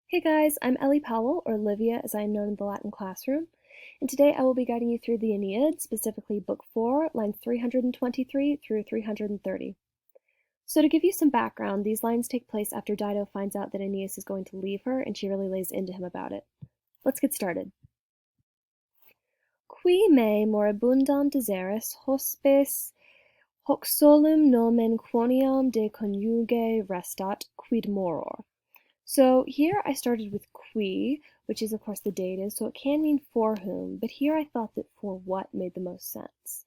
Hey guys, I'm Ellie Powell, or Livia as I am known in the Latin classroom, and today I will be guiding you through the Aeneid, specifically Book 4, lines 323 through 330. So to give you some background, these lines take place after Dido finds out that Aeneas is going to leave her, and she really lays into him about it. Let's get started. Qui me moribundam deseris hospes hoc solum nomen quoniam de conjuge restat quid moror. So here I started with qui, which is of course the dative, so it can mean for whom, but here I thought that for what made the most sense.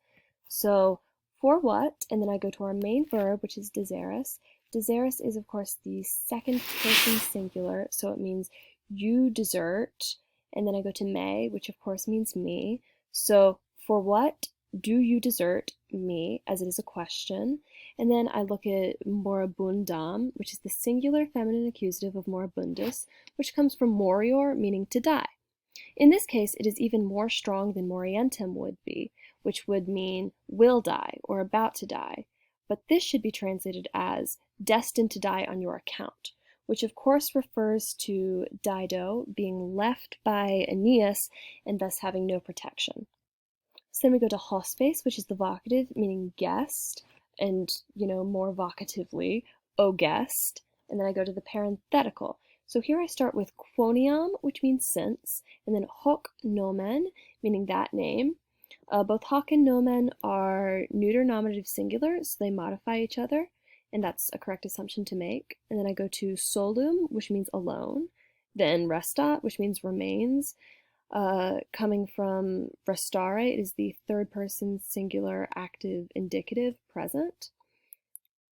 So for what, and then I go to our main verb, which is deseris. Deseris is of course the second person singular, so it means you desert, and then I go to me, which of course means me. So for what do you desert me, as it is a question? And then I look at moribundam, which is the singular feminine accusative of moribundus, which comes from morior, meaning to die. In this case, it is even more strong than morientem would be, which would mean will die or about to die. But this should be translated as destined to die on your account, which of course refers to Dido being left by Aeneas and thus having no protection. So then we go to hospes, which is the vocative, meaning guest, and, more vocatively, O guest. And then I go to the parenthetical. So here I start with quoniam, which means since, and then hoc nomen, meaning that name. Both hoc and nomen are neuter nominative singular, so they modify each other, and that's a correct assumption to make. And then I go to solum, which means alone, then restat, which means remains. Coming from restare, it is the third person singular active indicative present.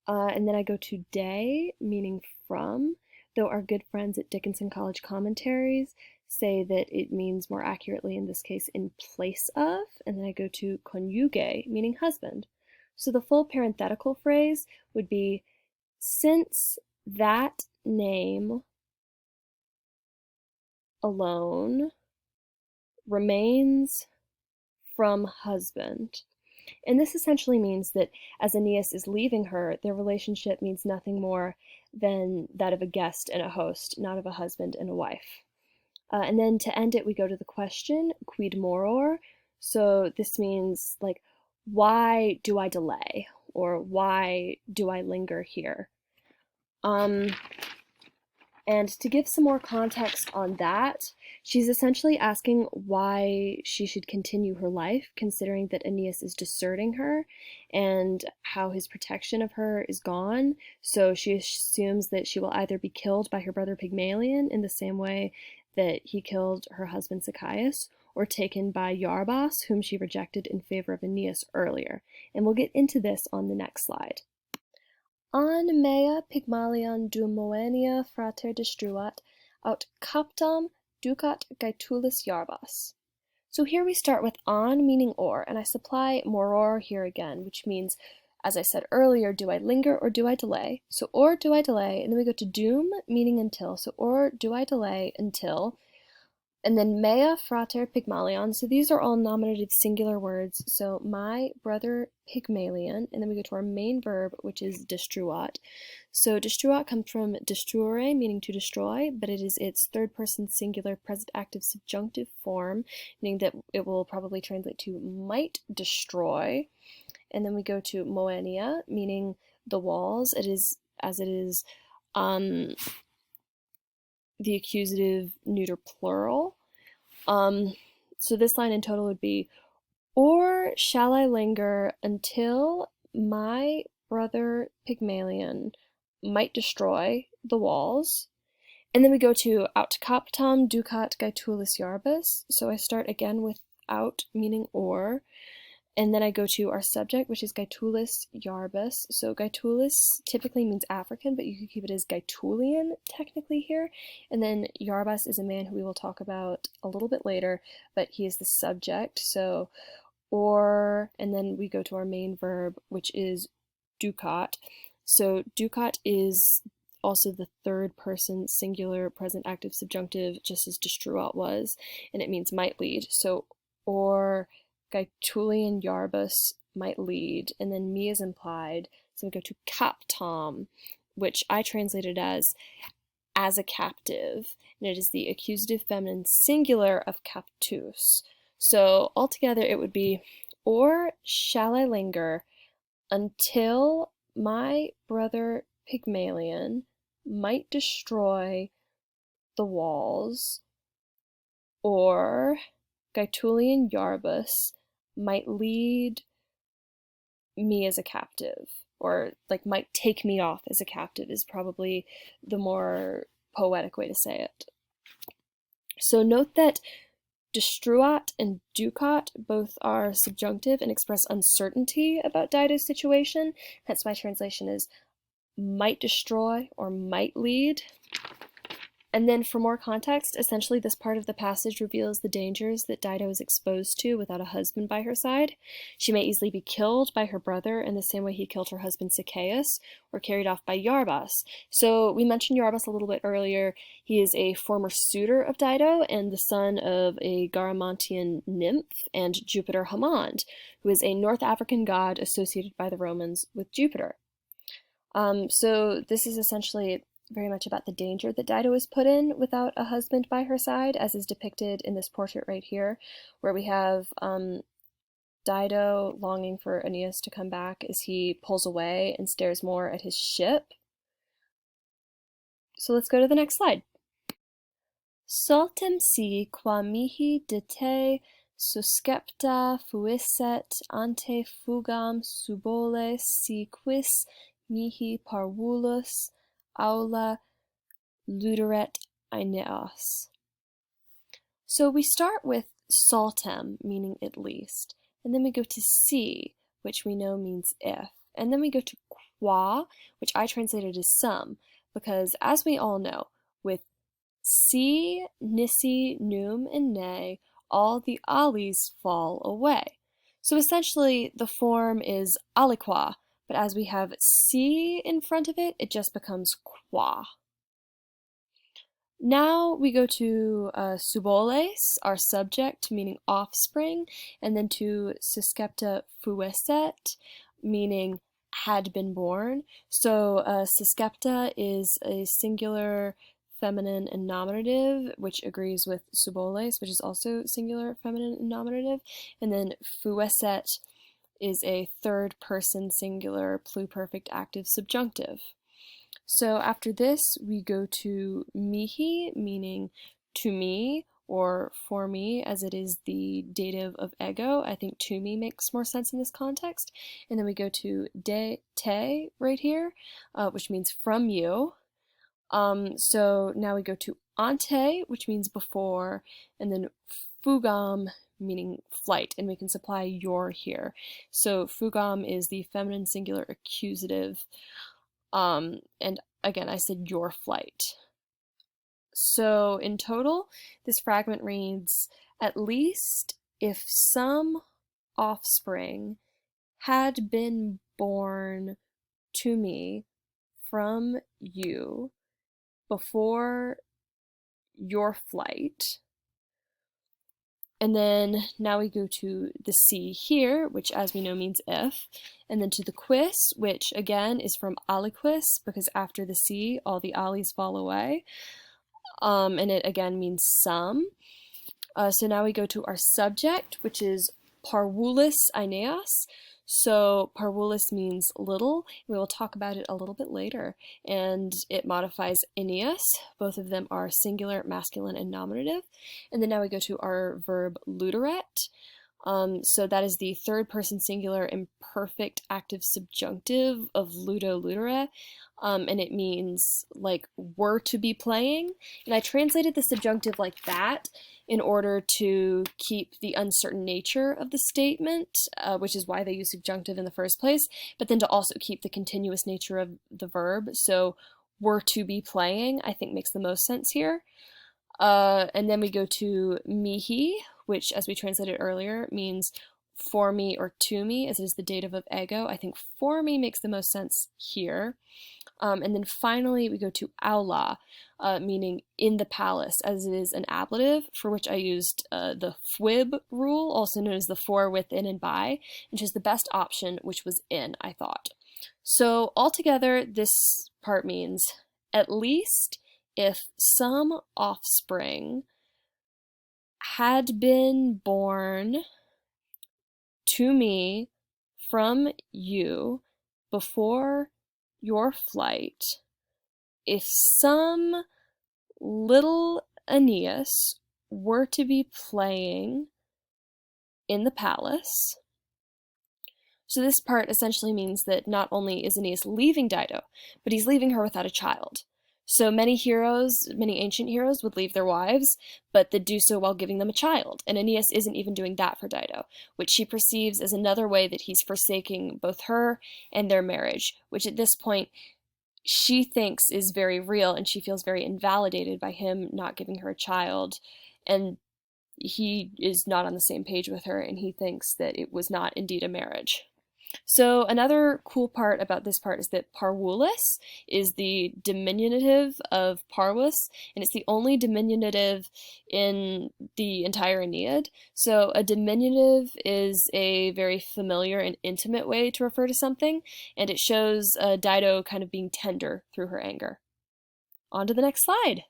And then I go to de, meaning from, though our good friends at Dickinson College Commentaries say that it means more accurately in this case in place of. And then I go to conjuge, meaning husband. So the full parenthetical phrase would be, since that name alone remains from husband. And this essentially means that as Aeneas is leaving her, their relationship means nothing more than that of a guest and a host, not of a husband and a wife. And then to end it, we go to the question, quid moror? So this means, like, why do I delay? Or why do I linger here? And to give some more context on that, she's essentially asking why she should continue her life, considering that Aeneas is deserting her and how his protection of her is gone. So she assumes that she will either be killed by her brother Pygmalion in the same way that he killed her husband Sychaeus, or taken by Iarbas, whom she rejected in favor of Aeneas earlier. And we'll get into this on the next slide. An mea Pygmalion dum Moenia frater destruat, aut captam ducat Gaetulis Iarbas. So here we start with on, meaning or, and I supply moror here again, which means, as I said earlier, do I linger or do I delay? So or do I delay, and then we go to dum, meaning until. So or do I delay until, and then mea frater Pygmalion. So these are all nominative singular words. So my brother Pygmalion, and then we go to our main verb, which is destruat. So destruat comes from destruere, meaning to destroy, but it is its third person singular present active subjunctive form, meaning that it will probably translate to might destroy. And then we go to moenia, meaning the walls. It is, as it is, the accusative neuter plural. So this line in total would be, or shall I linger until my brother Pygmalion might destroy the walls? And then we go to aut captam ducat Gaetulis Iarbas. So I start again with aut, meaning or. And then I go to our subject, which is Gaetulis Iarbas. So Gaetulis typically means African, but you could keep it as Gaetulian technically here. And then Iarbas is a man who we will talk about a little bit later, but he is the subject. So or, and then we go to our main verb, which is ducat. So ducat is also the third person singular present active subjunctive, just as destruat was, and it means might lead. So or Gaetulian Iarbas might lead, and then me is implied, so we go to captam, which I translated as as a captive, and it is the accusative feminine singular of captus. So altogether it would be, or shall I linger until my brother Pygmalion might destroy the walls, or Gaetulian Iarbas might lead me as a captive, or like might take me off as a captive is probably the more poetic way to say it. So note that destruat and ducat both are subjunctive and express uncertainty about Dido's situation, hence my translation is might destroy or might lead. And then for more context, essentially this part of the passage reveals the dangers that Dido is exposed to without a husband by her side. She may easily be killed by her brother in the same way he killed her husband Sichaeus, or carried off by Iarbas. So we mentioned Iarbas a little bit earlier. He is a former suitor of Dido and the son of a Garamantian nymph and Jupiter Hammond, who is a North African god associated by the Romans with Jupiter. So this is essentially very much about the danger that Dido is put in without a husband by her side, as is depicted in this portrait right here, where we have Dido longing for Aeneas to come back as he pulls away and stares more at his ship. So let's go to the next slide. Soltem si qua mihi de te suscepta fuisset ante fugam subole si quis mihi parvulus aula luderet Aeneas. So we start with soltem, meaning at least, and then we go to si, which we know means if, and then we go to qua, which I translated as some, because as we all know, with si, nisi, num, and ne, all the alis fall away. So essentially the form is aliqua, but as we have si in front of it, it just becomes qua. Now we go to suboles, our subject, meaning offspring, and then to suscepta fuesset, meaning had been born. So suscepta is a singular feminine and nominative, which agrees with suboles, which is also singular feminine and nominative, and then fuesset is a third person singular pluperfect active subjunctive. So after this, we go to mihi, meaning to me or for me, as it is the dative of ego. I think to me makes more sense in this context. And then we go to de te right here, which means from you. So now we go to ante, which means before, and then fugam, meaning flight, and we can supply your here. So fugam is the feminine singular accusative, and again, I said your flight. So in total, this fragment reads, at least if some offspring had been born to me from you before your flight. And then now we go to the si here, which as we know means if, and then to the quis, which again is from aliquis, because after the si, all the alis fall away, and it again means some. So now we go to our subject, which is parvulus Aeneas. So parvulus means little. We will talk about it a little bit later, and it modifies Aeneas. Both of them are singular, masculine, and nominative. And then now we go to our verb luderet. So that is the third person singular imperfect active subjunctive of ludo ludere, and it means like were to be playing. And I translated the subjunctive like that in order to keep the uncertain nature of the statement, which is why they use subjunctive in the first place, but then to also keep the continuous nature of the verb. So were to be playing, I think makes the most sense here. And then we go to mihi, which as we translated earlier means for me or to me, as it is the dative of ego. I think for me makes the most sense here. And then finally we go to aula, meaning in the palace, as it is an ablative, for which I used the fwib rule, also known as the for, within, and by, which is the best option, which was in, I thought. So altogether, this part means at least if some offspring had been born to me from you before your flight, if some little Aeneas were to be playing in the palace. So this part essentially means that not only is Aeneas leaving Dido, but he's leaving her without a child. So many heroes, many ancient heroes would leave their wives, but they do so while giving them a child. And Aeneas isn't even doing that for Dido, which she perceives as another way that he's forsaking both her and their marriage, which at this point she thinks is very real, and she feels very invalidated by him not giving her a child. And he is not on the same page with her, and he thinks that it was not indeed a marriage. So another cool part about this part is that parvulus is the diminutive of parvus, and it's the only diminutive in the entire Aeneid. So a diminutive is a very familiar and intimate way to refer to something, and it shows Dido kind of being tender through her anger. On to the next slide.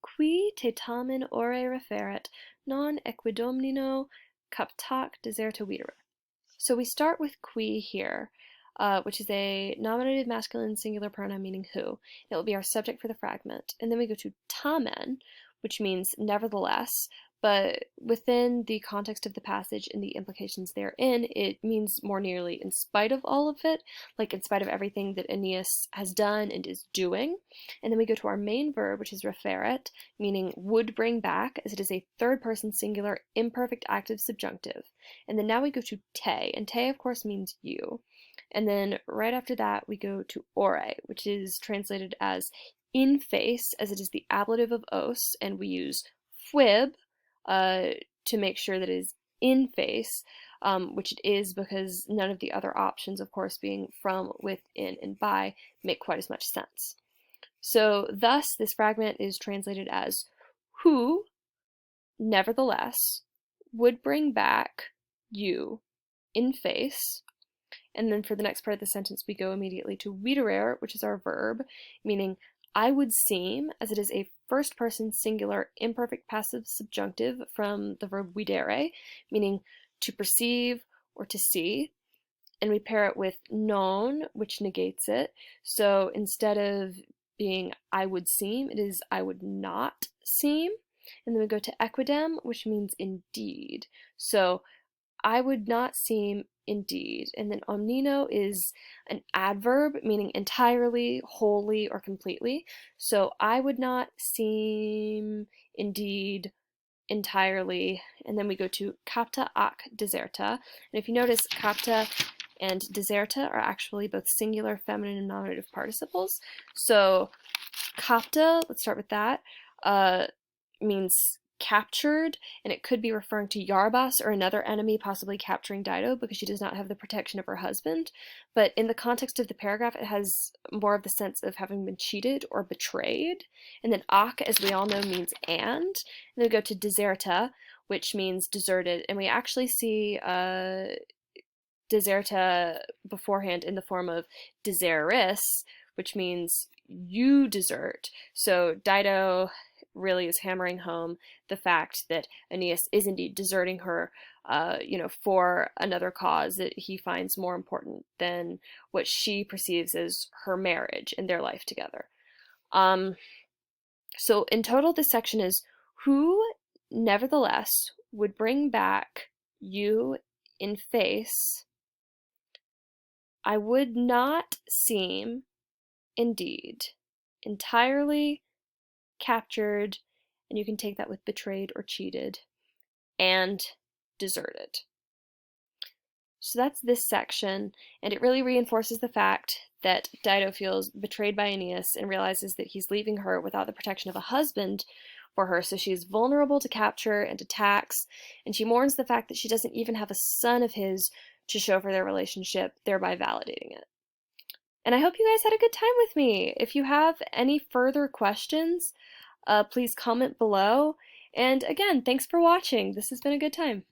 Qui te tamen ore referet, non equidomnino captac deserta videre. So we start with qui here, which is a nominative masculine singular pronoun meaning who. It will be our subject for the fragment. And then we go to tamen, which means nevertheless, but within the context of the passage and the implications therein, it means more nearly in spite of all of it, like in spite of everything that Aeneas has done and is doing. And then we go to our main verb, which is referet, meaning would bring back, as it is a third person singular imperfect active subjunctive. And then now we go to te, and te of course means you. And then right after that we go to ore, which is translated as in face, as it is the ablative of os, and we use fwib to make sure that it is in face, which it is because none of the other options, of course, being from, with, in, and by, make quite as much sense. So thus this fragment is translated as who, nevertheless, would bring back you in face. And then for the next part of the sentence, we go immediately to viderer, which is our verb, meaning I would seem, as it is a first person singular imperfect passive subjunctive from the verb videre, meaning to perceive or to see. And we pair it with non, which negates it. So instead of being I would seem, it is I would not seem. And then we go to equidem, which means indeed. So I would not seem indeed. And then omnino is an adverb meaning entirely, wholly, or completely. So I would not seem indeed entirely. And then we go to capta ac deserta. And if you notice, capta and deserta are actually both singular feminine and nominative participles. So capta, let's start with that, means captured, and it could be referring to Yarbas or another enemy possibly capturing Dido because she does not have the protection of her husband. But in the context of the paragraph, it has more of the sense of having been cheated or betrayed. And then ac, as we all know, means and then we go to deserta, which means deserted, and we actually see deserta beforehand in the form of deseris, which means you desert. So Dido really is hammering home the fact that Aeneas is indeed deserting her, for another cause that he finds more important than what she perceives as her marriage and their life together. So in total, this section is who, nevertheless, would bring back you in face. I would not seem, indeed, entirely captured, and you can take that with betrayed or cheated, and deserted. So that's this section, and it really reinforces the fact that Dido feels betrayed by Aeneas and realizes that he's leaving her without the protection of a husband for her, so she is vulnerable to capture and attacks, and she mourns the fact that she doesn't even have a son of his to show for their relationship, thereby validating it. And I hope you guys had a good time with me. If you have any further questions, please comment below. And again, thanks for watching. This has been a good time.